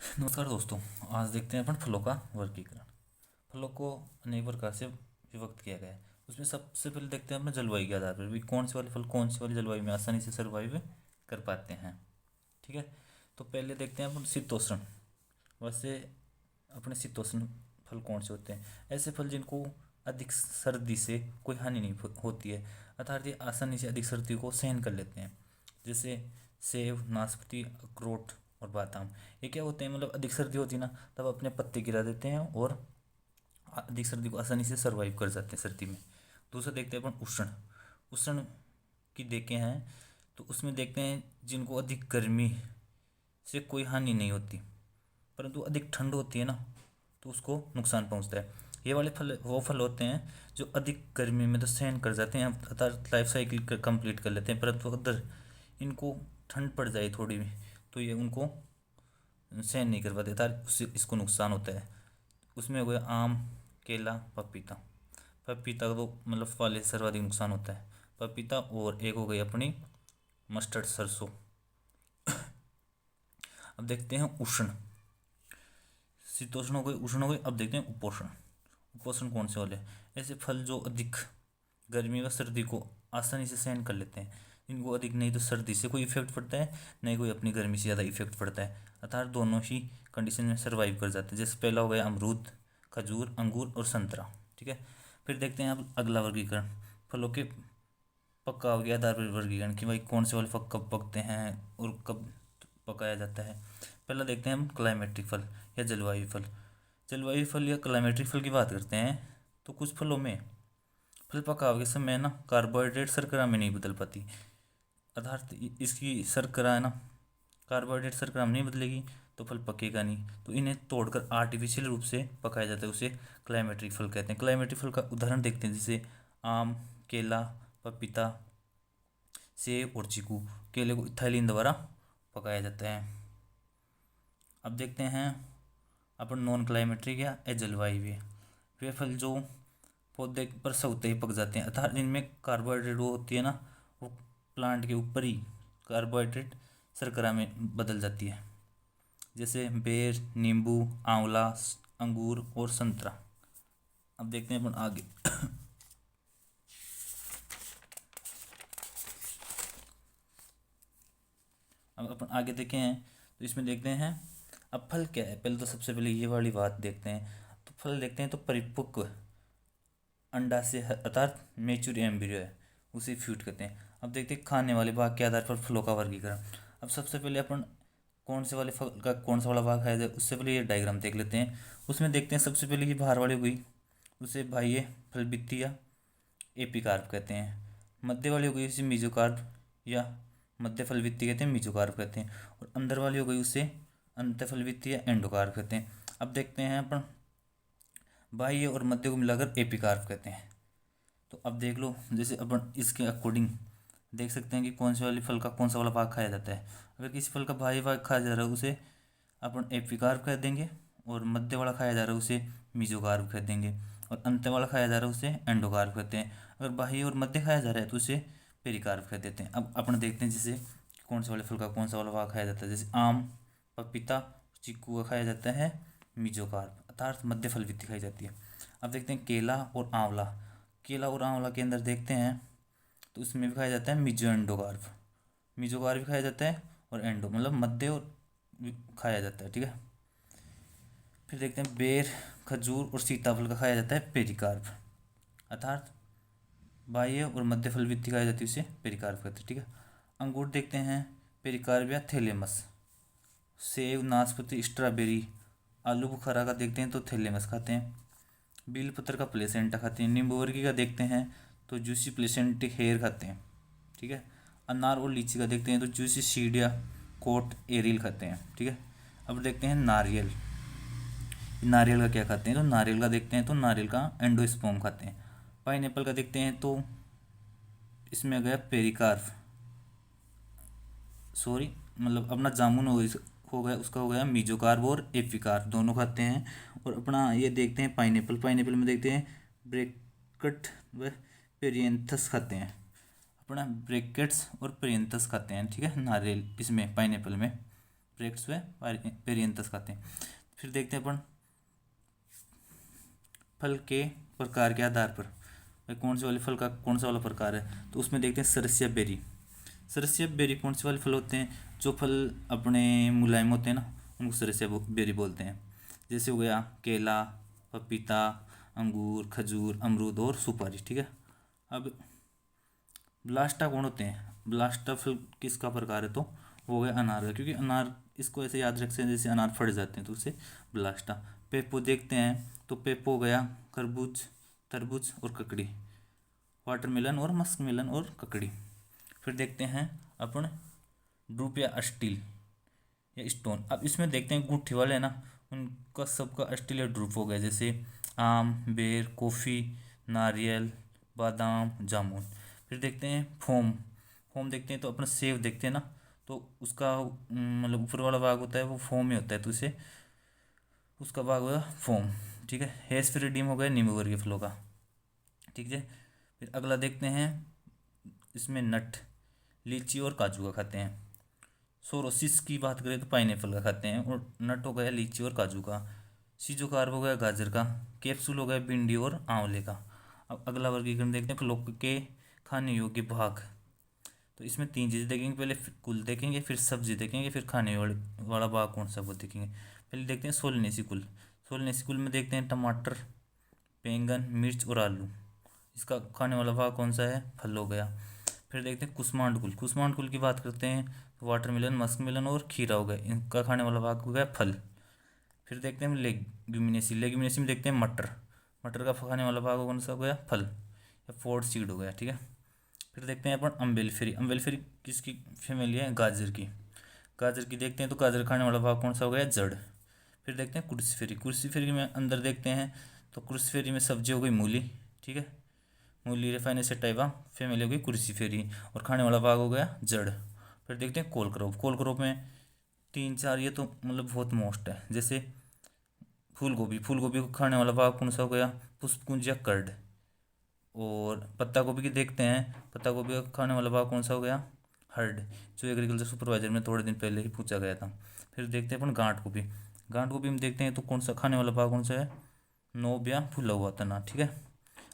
नमस्कार दोस्तों। आज देखते हैं अपन फलों का वर्गीकरण। फलों को अनेक प्रकार से विभक्त किया गया है। उसमें सबसे पहले देखते हैं अपने जलवायु के आधार पर भी कौन से वाले फल कौन सी वाली जलवायु में आसानी से सर्वाइव कर पाते हैं। ठीक है। तो पहले देखते हैं अपन शीतोष्ण। वैसे अपने शीतोष्ण फल कौन से होते हैं? ऐसे फल जिनको अधिक सर्दी से कोई हानि नहीं होती है, अर्थात ये आसानी से अधिक सर्दी को सहन कर लेते हैं। जैसे सेब, नाशपाती, अखरोट और बादाम। ये क्या होते हैं, मतलब अधिक सर्दी होती है ना, तब अपने पत्ते गिरा देते हैं और अधिक सर्दी को आसानी से सर्वाइव कर जाते हैं सर्दी में। दूसरा देखते हैं अपन उष्ण। उष्ण की देखे हैं तो उसमें देखते हैं जिनको अधिक गर्मी से कोई हानि नहीं होती, परंतु अधिक ठंड होती है ना, तो उसको नुकसान पहुंचता है। ये वाले फल वो फल होते हैं जो अधिक गर्मी में तो सहन कर जाते हैं, अर्थात लाइफ साइकिल कंप्लीट कर लेते हैं, परंतु अगर इनको ठंड पड़ जाए थोड़ी भी तो ये उनको सहन नहीं कर पाते था, उससे इसको नुकसान होता है। उसमें हो गया आम, केला, पपीता। पपीता को मतलब वाले सर्वाधिक नुकसान होता है, पपीता। और एक हो गई अपनी मस्टर्ड, सरसों। अब देखते हैं उष्ण। शीतोष्ण हो गई, उष्ण हो गई। अब देखते हैं उपोष्ण। उपोष्ण कौन से वाले? ऐसे फल जो अधिक गर्मी व सर्दी को आसानी से सहन कर लेते हैं, इनको अधिक नहीं तो सर्दी से कोई इफेक्ट पड़ता है, नहीं कोई अपनी गर्मी से ज़्यादा इफेक्ट पड़ता है, अर्थात दोनों ही कंडीशन में सर्वाइव कर जाते हैं। जैसे पहला हो गया अमरूद, खजूर, अंगूर और संतरा। ठीक है। फिर देखते हैं अब अगला वर्गीकरण, फलों के पकाव के आधार पर वर्गीकरण कि भाई कौन से वाले फल कब पकते हैं और कब पकाया जाता है। पहला देखते हैं हम क्लाइमेट्रिक फल या जलवायु फल। जलवायु फल या क्लाइमेट्रिक फल की बात करते हैं तो कुछ फलों में फल पकाव के समय ना कार्बोहाइड्रेट शर्करा में नहीं बदल पाती, अर्थात इसकी शर्करा है ना, कार्बोहाइड्रेट शर्करा में नहीं बदलेगी तो फल पकेगा नहीं, तो इन्हें तोड़कर आर्टिफिशियल रूप से पकाया जाता है, उसे क्लाइमेट्रिक फल कहते हैं। क्लाइमेट्रिक फल का उदाहरण देखते हैं, जैसे आम, केला, पपीता, सेब और चीकू। केले को इथाइलिन द्वारा पकाया जाता है। अब देखते हैं अपन नॉन क्लाइमेट्रिक या जलवायु। वे फल जो पौधे पर स्वतः ही पक जाते हैं, अर्थात इनमें कार्बोहाइड्रेट वो होती है ना, वो प्लांट के ऊपर ही कार्बोहाइड्रेट शर्करा में बदल जाती है। जैसे बेर, नींबू, आंवला, अंगूर और संतरा। अब देखते हैं अपन आगे। अब अपन आगे देखे हैं तो इसमें देखते हैं अब फल क्या है। पहले तो सबसे पहले ये वाली बात देखते हैं। तो फल देखते हैं तो परिपक्व अंडा से अर्थात मेच्योर एम्ब्रियो है, उसे फ्यूट कहते हैं। अब देखते हैं खाने वाले भाग के आधार पर फलों का वर्गीकरण। अब सबसे पहले अपन कौन से वाले फल का कौन सा वाला भाग खाया जाए, उससे पहले ये डायग्राम देख लेते हैं। उसमें देखते हैं सबसे पहले ये बाहर वाली हुई, उसे बाह्य फल भित्ति या एपिकार्प कहते हैं। मध्य वाली हो गई उसे मीजोकार्प या मध्य फल भित्ति कहते हैं, मीजोकार्प कहते हैं। और अंदर वाली हो गई उसे अंत फल भित्ति या एंडोकार्प कहते हैं। अब देखते हैं अपन बाह्य और मध्य को मिलाकर एपिकार्प कहते हैं। तो अब देख लो, जैसे अपन इसके अकॉर्डिंग देख सकते हैं कि कौन से वाले फल का कौन सा वाला भाग खाया जाता है। अगर किसी फल का बाह्य भाग खाया जा रहा है उसे अपन एपिकार्प कह देंगे, और मध्य वाला खाया जा रहा है उसे मीजोकार्प कह देंगे, और अंत वाला खाया जा रहा है उसे एंडोकार्प कहते हैं। अगर बाह्य और मध्य खाया जा रहा है तो उसे पेरिकार्प कह देते हैं। अब अपन देखते हैं जैसे कौन से वाले फल का कौन सा वाला भाग खाया जाता है। जैसे आम, पपीता, चीकू का खाया जाता है मीजोकार्प, अर्थात मध्य फल वित्त खाई जाती है। अब देखते हैं केला और आंवला। केला और आंवला के अंदर देखते हैं तो उसमें भी खाया जाता है मीजो एंडोकार्प। मीजोकार्प भी खाया जाता है और एंडो मतलब मध्य और खाया जाता है। ठीक है। फिर देखते हैं बेर, खजूर और सीताफल का खाया जाता है पेरिकार्प, अर्थात बाह्य और मध्य फल वित्त खाई जाती है उसे पेरिकार्प कहते हैं। ठीक है। अंगूर देखते हैं पेरिकार्प या थैलेमस। सेब, नाशपाती, स्ट्रॉबेरी, आलू बुखारा का देखते हैं तो थैलेमस खाते हैं। बेलपत्र का प्लेसेंटा खाते हैं। नींबू वर्गी का देखते हैं तो जूसी प्लेसेंट हेयर खाते हैं। ठीक है। अनार और लीची का देखते हैं तो जूसी सीड या कोट एरिल खाते हैं। ठीक है। अब देखते हैं नारियल। नारियल का क्या खाते हैं, तो नारियल का देखते हैं तो नारियल का एंडोस्पर्म खाते हैं। पाइनएप्पल का देखते हैं तो इसमें आ गया पेरिकार्प, सॉरी मतलब अपना जामुन हो गया उसका हो गया मीजोकार्प और एपिकार्प, दोनों खाते हैं। और अपना ये देखते हैं पाइनएप्पल। पाइनएप्पल में देखते हैं ब्रैकेट व पेरियंथस खाते हैं। अपना ब्रैकेट्स और पेरियंथस खाते हैं। ठीक है। नारियल इसमें पाइनएप्पल में ब्रेक्स व पेरियंथस खाते हैं। फिर देखते हैं अपन फल के प्रकार के आधार पर भाई कौन से वाले फल का कौन सा वाला प्रकार है, तो उसमें देखते हैं सरसिया बेरी। सरसिया बेरी कौन से वाले फल होते हैं, जो फल अपने मुलायम होते हैं ना उनको सरसिया बेरी बोलते हैं। जैसे हो गया केला, पपीता, अंगूर, खजूर, अमरूद और सुपारी। ठीक है। अब ब्लास्टा कौन होते हैं, ब्लास्टा फल किसका प्रकार है, तो वो हो गया अनार का, क्योंकि अनार इसको ऐसे याद रखते हैं जैसे अनार फट जाते हैं तो उसे ब्लास्टा। पेपो देखते हैं तो पेपो हो गया खरबूज, तरबूज और ककड़ी, वाटरमेलन और मस्क मेलन और ककड़ी। फिर देखते हैं अपन ड्रूप या अस्टील या स्टोन। अब इसमें देखते हैं गुठली वाले हैं ना, उनका सबका अस्टील या ड्रूप हो गया, जैसे आम, बेर, कॉफ़ी, नारियल, बादाम, जामुन। फिर देखते हैं फोम। फोम देखते हैं तो अपना सेब देखते हैं ना, तो उसका मतलब ऊपर वाला भाग होता है वो फोम में होता है, तो इसे उसका भाग होगा फोम। ठीक है। हेस्पेरिडियम हो गया नींबू वर्गीय फलों का। ठीक है। फिर अगला देखते हैं इसमें नट, लीची और काजू का खाते हैं। सोरोसिस की बात करें तो पाइनएप्पल का खाते हैं, और नट हो गया लीची और काजू का। सीजोकार्प हो गया गाजर का। कैप्सूल हो गया भिंडी और आंवले का। अब अगला वर्गीकरण देखते हैं फलों के खाने योग्य भाग। तो इसमें तीन चीज़ें देखेंगे, पहले कुल देखेंगे, फिर सब्जी देखेंगे, फिर खाने वाला भाग कौन सा वो देखेंगे। पहले देखते हैं सोलनेसी कुल। सोलनेसी कुल में देखते हैं टमाटर, बैंगन, मिर्च और आलू। इसका खाने वाला भाग कौन सा है, फल हो गया। फिर देखते हैं कुष्मांड कुल। कुष्मांड कुल की बात करते हैं तो वाटरमेलन, मस्क मेलन और खीरा हो गया, इनका खाने वाला भाग हो गया फल। फिर देखते हैं लेग्यूमिनेसी। लेग्यूमिनेसी में देखते हैं मटर। मटर का खाने वाला भाग कौन सा हो गया, फल या फोर्ड सीड हो गया। ठीक है। फिर देखते हैं अपन अम्बेलिफेरी। अम्बेलिफेरी किसकी फैमिली है, गाजर की। गाजर की देखते हैं तो गाजर खाने वाला भाग कौन सा हो गया, जड़। फिर देखते हैं क्रूसीफेरी। क्रूसीफेरी में अंदर देखते हैं तो क्रूसीफेरी में सब्जी हो गई मूली। ठीक है। मूली रेफाइनेसी टाइवा फैमिली हो गई क्रूसीफेरी, और खाने वाला भाग हो गया जड़। फिर देखते हैं कोलक्रॉप। कोलक्रॉप में तीन चार ये तो मतलब बहुत मोस्ट है, जैसे फूल गोभी। फूल गोभी को खाने वाला भाग कौन सा हो गया, पुष्पकुंज या कर्ड। और पत्ता गोभी की देखते हैं, पत्ता गोभी का खाने वाला भाग कौन सा हो गया, हर्ड, जो एग्रीकल्चर सुपरवाइजर में थोड़े दिन पहले ही पूछा गया था। फिर देखते हैं अपन गांठ गोभी। गांठ गोभी में देखते हैं तो कौन सा खाने वाला भाग कौन सा है, नोब या फूला हुआ तना। ठीक है।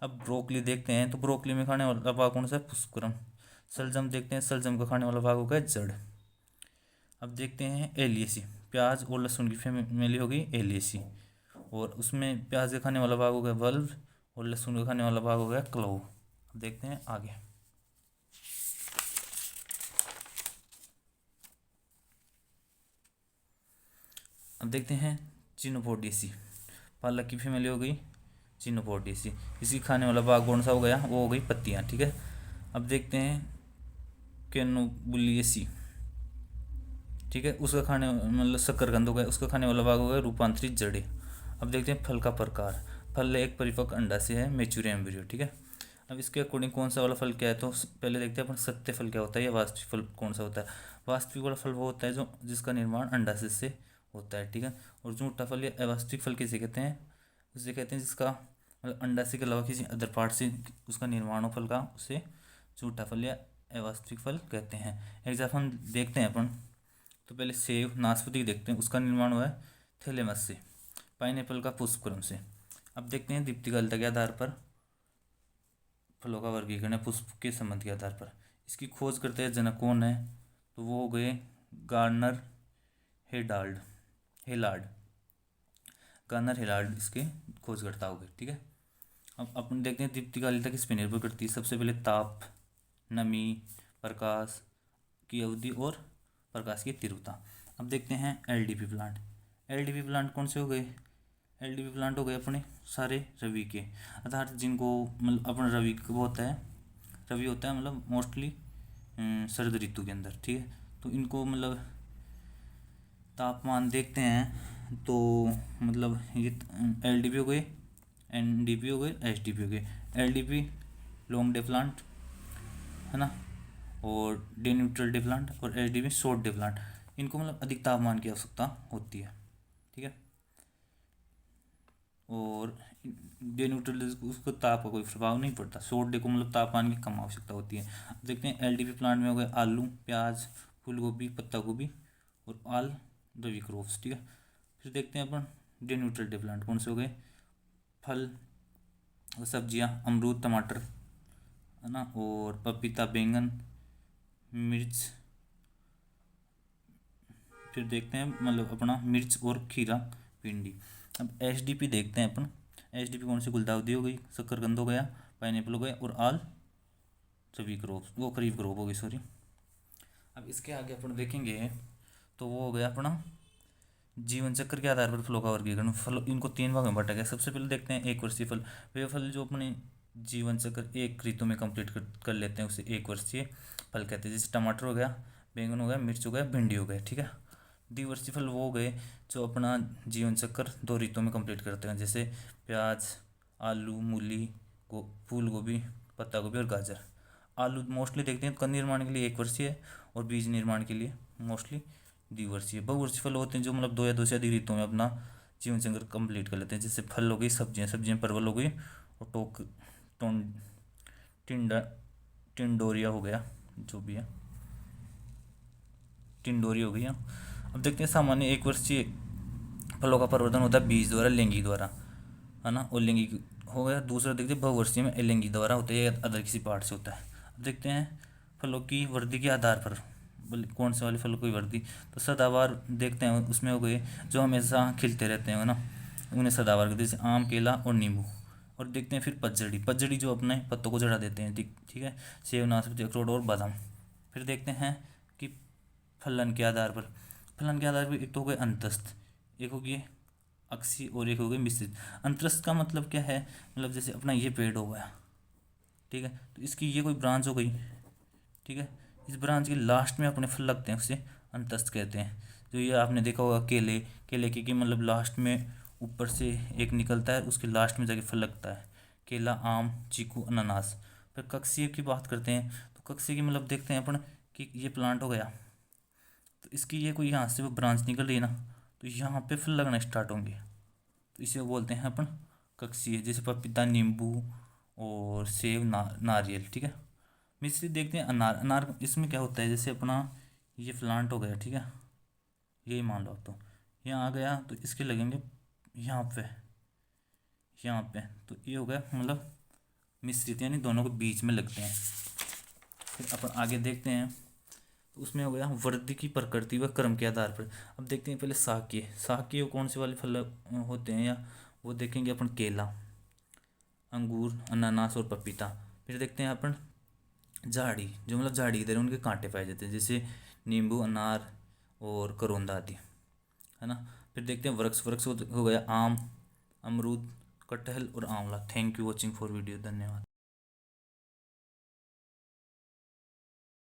अब ब्रोकली देखते हैं तो ब्रोकली में खाने वाला भाग कौन सा है, पुष्करम। सलजम देखते हैं, सलजम का खाने वाला भाग हो गया जड़। अब देखते हैं एलियसी। प्याज और लहसुन की फैमिली हो गई एलियसी, और उसमें प्याज का खाने वाला भाग हो गया बल्ब, और लहसुन का खाने वाला भाग हो गया क्लोव। अब देखते हैं आगे। अब देखते हैं चिनोपोडियसी। पालक की फैमिली हो गई चिनोपोडियसी, इसकी खाने वाला भाग कौन सा हो गया, वो हो गई पत्तियाँ। ठीक है। अब देखते हैं कैनोबुलियसी। ठीक है। उसका खाने मतलब शकरकंद हो गया, उसका खाने वाला भाग हो गया रूपांतरित जड़ें। अब देखते हैं फल का प्रकार। फल एक परिपक्व अंडा से है, मैच्योर एम्ब्रियो। ठीक है। अब इसके अकॉर्डिंग कौन सा वाला फल क्या है, तो पहले देखते हैं अपन सत्य फल क्या होता है या वास्तविक फल कौन सा होता है। वास्तविक वाला फल वो होता है जो जिसका निर्माण अंडा से होता है। ठीक है। और झूठा फल या अवास्तविक फल किसे कहते हैं, उसे कहते हैं जिसका मतलब अंडा से के अलावा किसी अदर पार्ट से उसका निर्माण हो फल का, उसे झूठा फल या अवास्तविक फल कहते हैं। एग्जाम्पल देखते हैं अपन, तो पहले सेब, नाशपाती देखते हैं, उसका निर्माण हुआ है थैलेमस से। पाइनएप्पल का पुष्पक्रम से। अब देखते हैं दीप्तिकालिता के आधार पर फलों का वर्गीकरण है, पुष्प के संबंध के आधार पर। इसकी खोज करते हैं जनक कौन है, तो वो हो गए गार्नर हेलार्ड। गार्नर हेलार्ड इसके खोजकर्ता हो गए। ठीक है। अब अपन देखते हैं दीप्तिकालिता किस पे निर्भर करती है। सबसे पहले ताप, नमी, प्रकाश की अवधि और प्रकाश की तीव्रता। अब देखते हैं एलडीपी प्लांट। एलडीपी प्लांट कौन से हो गए, एलडीपी प्लांट हो गए अपने सारे रवि के, अर्थात जिनको मतलब अपना रवि कब होता है, रवि होता है मतलब मोस्टली शरद ऋतु के अंदर। ठीक है। तो इनको मतलब तापमान देखते हैं तो मतलब ये एलडीपी हो गए, एनडीपी हो गए, एचडीपी हो गए। एलडीपी लॉन्ग डे प्लांट है ना, और डे न्यूट्रल डे प्लांट, और एचडीपी शॉर्ट डे प्लांट। इनको मतलब अधिक तापमान की आवश्यकता होती है। ठीक है। और डे न्यूट्रल उसको ताप का कोई प्रभाव नहीं पड़ता, शॉर्ट डे को मतलब तापमान की कम आवश्यकता होती है। अब देखते हैं एलडीपी प्लांट में हो गए आलू, प्याज, फूल गोभी, पत्ता गोभी और रबी क्रॉप्स, ठीक है। फिर देखते हैं अपन डेन्यूट्रेटिव प्लांट कौन से हो गए, फल और सब्जियां, अमरूद, टमाटर, है ना, और पपीता, बैंगन, मिर्च। फिर देखते हैं मतलब अपना मिर्च और खीरा, भिंडी। अब एचडीपी देखते हैं अपन। एचडीपी कौन सी, गुलदाउदी हो गई, शकरकंद हो गया, पाइनएप्पल हो गया, और आल रबी क्रॉप, वो खरीफ क्रॉप हो गई, सॉरी। अब इसके आगे अपन देखेंगे तो वो हो गया अपना जीवन चक्र के आधार पर फलों का वर्गीकरण। फल इनको तीन भाग में बांटा गया। सबसे पहले देखते हैं एक वर्षीय फल। वे फल जो अपने जीवन चक्र एक ऋतु में कंप्लीट कर लेते हैं उसे एक वर्षीय फल कहते हैं। जैसे टमाटर हो गया, बैंगन हो गया, मिर्च हो गया, भिंडी हो गया, ठीक है। द्विवर्षीय फल वो हो गए जो अपना जीवन चक्र दो ऋतुओं में कंप्लीट करते हैं। जैसे प्याज, आलू, मूली, फूल गोभी, पत्ता गोभी और गाजर। आलू मोस्टली देखते हैं कंद निर्माण के लिए एक वर्षीय है, और बीज निर्माण के लिए मोस्टली द्विवर्षीय। बहुवर्षीय फल होते हैं जो मतलब दो या दो से अधिक ऋतुओं में अपना जीवन चक्र कंप्लीट कर लेते हैं। जैसे फल हो गई, सब्जियां परवल हो गई, और टोन टिंडा टिंडोरिया हो गया, जो भी है, टिंडोरी हो गई। अब देखते हैं सामान्य एक वर्षीय फलों का प्रवर्धन होता है बीज द्वारा, लैंगिक द्वारा, है ना, और लैंगिक हो गया। दूसरा देखते हैं बहुवर्षीय में अलैंगिक द्वारा होता है या अदर किसी पार्ट से होता है। अब देखते हैं फलों की वृद्धि के आधार पर कौन से वाले फलों की वृद्धि। तो सदाबहार देखते हैं उसमें हो गए जो हमेशा खिलते रहते हैं, है ना, उन्हें सदाबहार कहते हैं, जैसे आम, केला और नींबू। और देखते हैं फिर पतझड़ी, पतझड़ी जो अपने पत्तों को झड़ा देते हैं, ठीक है, सेब, नाशपाती, अखरोट और बादाम। फिर देखते हैं कि फलन के आधार पर, फलन के आधार पर एक तो हो गए अंतस्थ, एक हो गए अक्षी, और एक हो गई मिश्रित। अंतरस्थ का मतलब क्या है, मतलब जैसे अपना ये पेड़ हो गया, ठीक है, तो इसकी ये कोई ब्रांच हो गई, ठीक है, इस ब्रांच के लास्ट में अपने फल लगते हैं उसे अंतस्थ कहते हैं। जो ये आपने देखा होगा केले, केले की मतलब लास्ट में ऊपर से एक निकलता है, उसके लास्ट में जाके फल लगता है। केला, आम, चीकू, अनानास। फिर कक्षीय की बात करते हैं तो कक्षीय की मतलब देखते हैं अपन कि ये प्लांट हो गया, तो इसकी ये कोई यहाँ से वो ब्रांच निकल रही है ना, तो यहाँ पे फल लगना स्टार्ट होंगे, तो इसे बोलते हैं अपन कक्षीय। जैसे पपीता, नींबू और सेब, नारियल, ठीक है। मिश्रित देखते हैं अनार, अनार इसमें क्या होता है, जैसे अपना ये प्लांट हो गया, ठीक है, यही मान लो आप, तो यहाँ आ गया तो इसके लगेंगे यहाँ पे, यहाँ पे, तो ये हो गया मतलब मिश्रित, यानी दोनों के बीच में लगते हैं। फिर अपन आगे देखते हैं तो उसमें हो गया वृद्धि की प्रकृति व क्रम के आधार पर। अब देखते हैं पहले शाकीय, शाकीय कौन से वाले फल होते हैं, या वो देखेंगे अपन केला, अंगूर, अनानास और पपीता। फिर देखते हैं अपन झाड़ी, जो मतलब झाड़ी की तरह उनके कांटे पाए जाते हैं, जैसे नींबू, अनार और करोंदा आदि, है ना। फिर देखते हैं वृक्ष, वृक्ष हो गया आम, अमरूद, कटहल और आंवला। Thank you watching for video, धन्यवाद।